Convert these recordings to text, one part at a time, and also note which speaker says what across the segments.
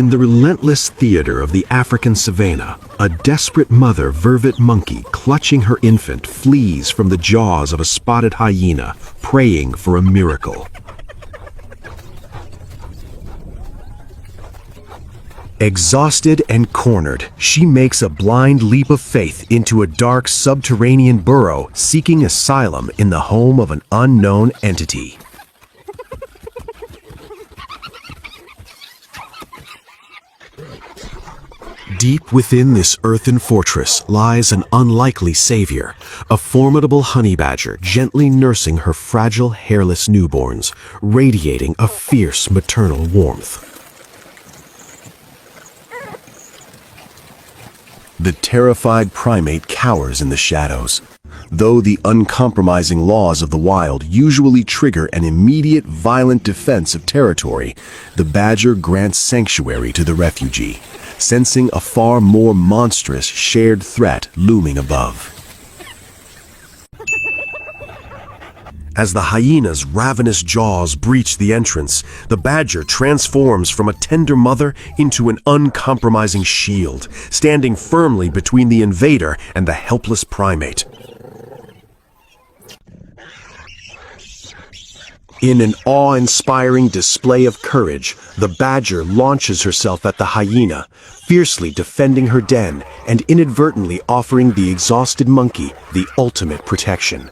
Speaker 1: In the relentless theater of the African savanna, a desperate mother vervet monkey clutching her infant flees from the jaws of a spotted hyena, praying for a miracle. Exhausted and cornered, she makes a blind leap of faith into a dark subterranean burrow, seeking asylum in the home of an unknown entity. Deep within this earthen fortress lies an unlikely savior, a formidable honey badger gently nursing her fragile, hairless newborns, radiating a fierce maternal warmth. The terrified primate cowers in the shadows. Though the uncompromising laws of the wild usually trigger an immediate violent defense of territory, the badger grants sanctuary to the refugee, sensing a far more monstrous shared threat looming above. As the hyena's ravenous jaws breach the entrance, the badger transforms from a tender mother into an uncompromising shield, standing firmly between the invader and the helpless primate. In an awe-inspiring display of courage, the badger launches herself at the hyena, fiercely defending her den and inadvertently offering the exhausted monkey the ultimate protection.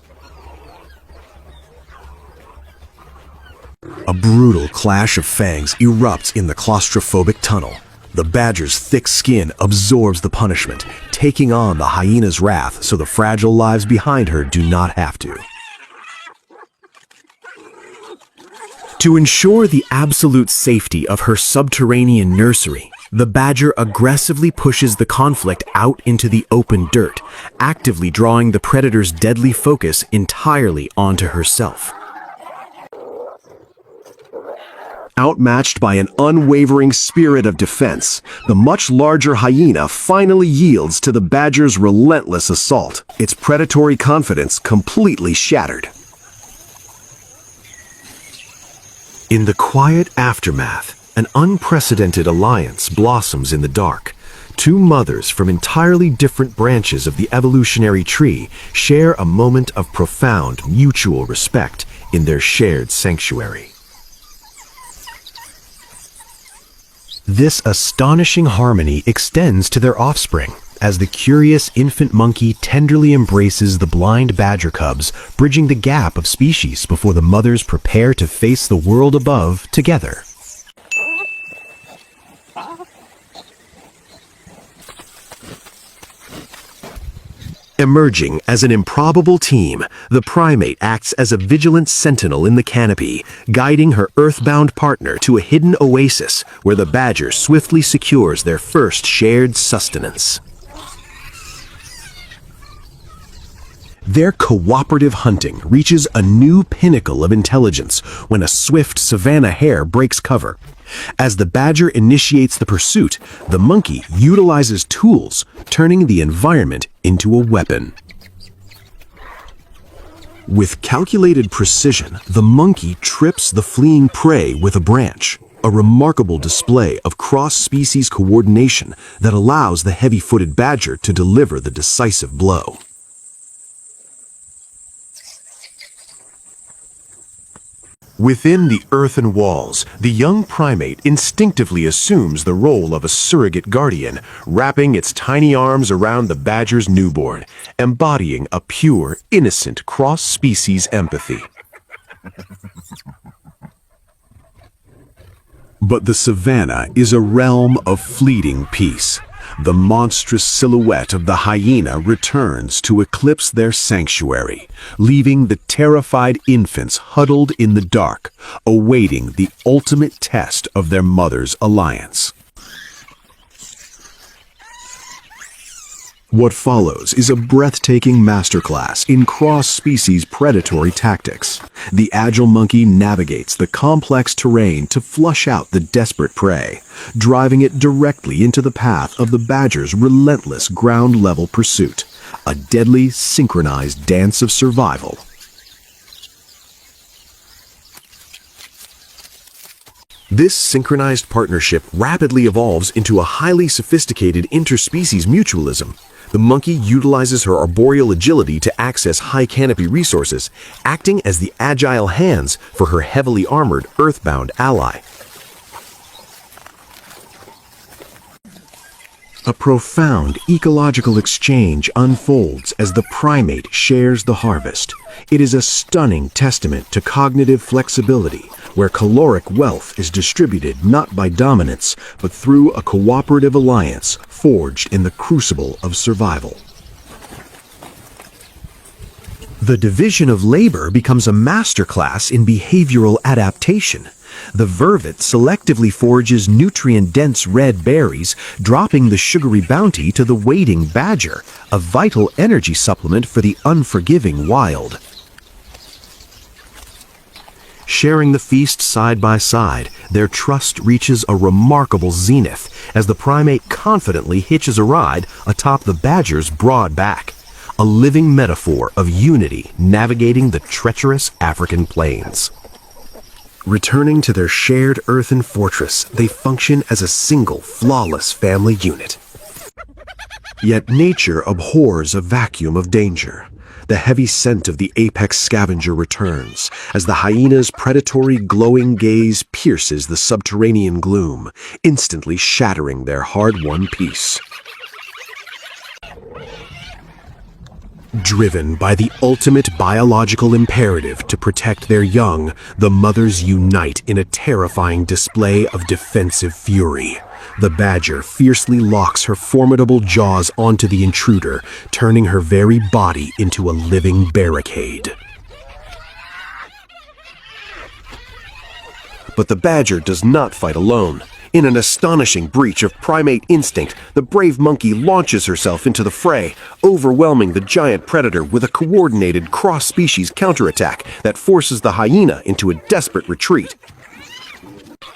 Speaker 1: A brutal clash of fangs erupts in the claustrophobic tunnel. The badger's thick skin absorbs the punishment, taking on the hyena's wrath so the fragile lives behind her do not have to. To ensure the absolute safety of her subterranean nursery, the badger aggressively pushes the conflict out into the open dirt, actively drawing the predator's deadly focus entirely onto herself. Outmatched by an unwavering spirit of defense, the much larger hyena finally yields to the badger's relentless assault, its predatory confidence completely shattered. In the quiet aftermath, an unprecedented alliance blossoms in the dark. Two mothers from entirely different branches of the evolutionary tree share a moment of profound mutual respect in their shared sanctuary. This astonishing harmony extends to their offspring, as the curious infant monkey tenderly embraces the blind badger cubs, bridging the gap of species before the mothers prepare to face the world above together. Emerging as an improbable team, the primate acts as a vigilant sentinel in the canopy, guiding her earthbound partner to a hidden oasis where the badger swiftly secures their first shared sustenance. Their cooperative hunting reaches a new pinnacle of intelligence when a swift savanna hare breaks cover. As the badger initiates the pursuit, the monkey utilizes tools, turning the environment into a weapon. With calculated precision, the monkey trips the fleeing prey with a branch, a remarkable display of cross-species coordination that allows the heavy-footed badger to deliver the decisive blow. Within the earthen walls, the young primate instinctively assumes the role of a surrogate guardian, wrapping its tiny arms around the badger's newborn, embodying a pure, innocent cross-species empathy. But the savanna is a realm of fleeting peace. The monstrous silhouette of the hyena returns to eclipse their sanctuary, leaving the terrified infants huddled in the dark, awaiting the ultimate test of their mother's alliance. What follows is a breathtaking masterclass in cross-species predatory tactics. The agile monkey navigates the complex terrain to flush out the desperate prey, driving it directly into the path of the badger's relentless ground-level pursuit, a deadly, synchronized dance of survival. This synchronized partnership rapidly evolves into a highly sophisticated interspecies mutualism. The monkey utilizes her arboreal agility to access high canopy resources, acting as the agile hands for her heavily armored earthbound ally. A profound ecological exchange unfolds as the primate shares the harvest. It is a stunning testament to cognitive flexibility, where caloric wealth is distributed not by dominance, but through a cooperative alliance forged in the crucible of survival. The division of labor becomes a masterclass in behavioral adaptation. The vervet selectively forages nutrient-dense red berries, dropping the sugary bounty to the waiting badger, a vital energy supplement for the unforgiving wild. Sharing the feast side by side, their trust reaches a remarkable zenith as the primate confidently hitches a ride atop the badger's broad back, a living metaphor of unity navigating the treacherous African plains. Returning to their shared earthen fortress, they function as a single, flawless family unit. Yet nature abhors a vacuum of danger. The heavy scent of the apex scavenger returns, as the hyena's predatory glowing gaze pierces the subterranean gloom, instantly shattering their hard-won peace. Driven by the ultimate biological imperative to protect their young, the mothers unite in a terrifying display of defensive fury. The badger fiercely locks her formidable jaws onto the intruder, turning her very body into a living barricade. But the badger does not fight alone. In an astonishing breach of primate instinct, the brave monkey launches herself into the fray, overwhelming the giant predator with a coordinated cross-species counterattack that forces the hyena into a desperate retreat.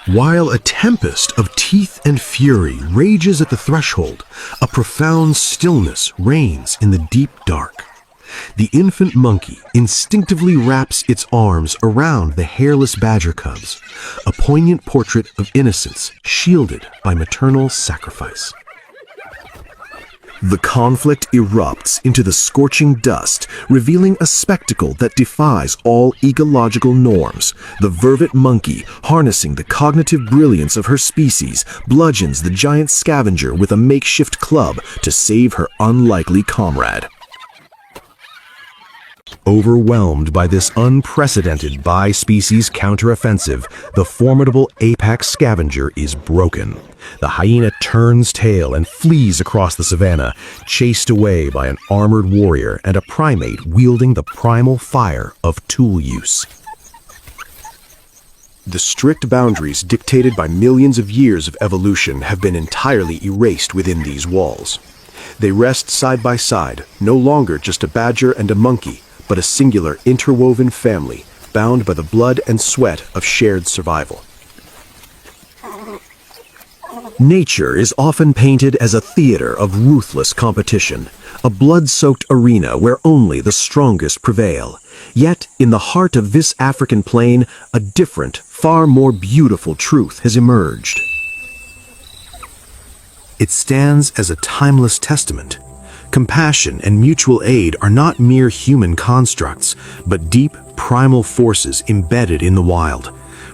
Speaker 1: While a tempest of teeth and fury rages at the threshold, a profound stillness reigns in the deep dark. The infant monkey instinctively wraps its arms around the hairless badger cubs, a poignant portrait of innocence shielded by maternal sacrifice. The conflict erupts into the scorching dust, revealing a spectacle that defies all ecological norms. The vervet monkey, harnessing the cognitive brilliance of her species, bludgeons the giant scavenger with a makeshift club to save her unlikely comrade. Overwhelmed by this unprecedented bi-species counteroffensive, the formidable apex scavenger is broken. The hyena turns tail and flees across the savanna, chased away by an armored warrior and a primate wielding the primal fire of tool use. The strict boundaries dictated by millions of years of evolution have been entirely erased within these walls. They rest side by side, no longer just a badger and a monkey, but a singular interwoven family, bound by the blood and sweat of shared survival. Nature is often painted as a theater of ruthless competition, a blood-soaked arena where only the strongest prevail. Yet, in the heart of this African plain, a different, far more beautiful truth has emerged. It stands as a timeless testament. Compassion and mutual aid are not mere human constructs, but deep, primal forces embedded in the wild,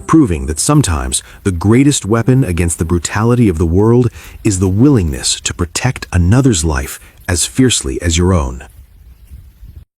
Speaker 1: proving that sometimes the greatest weapon against the brutality of the world is the willingness to protect another's life as fiercely as your own.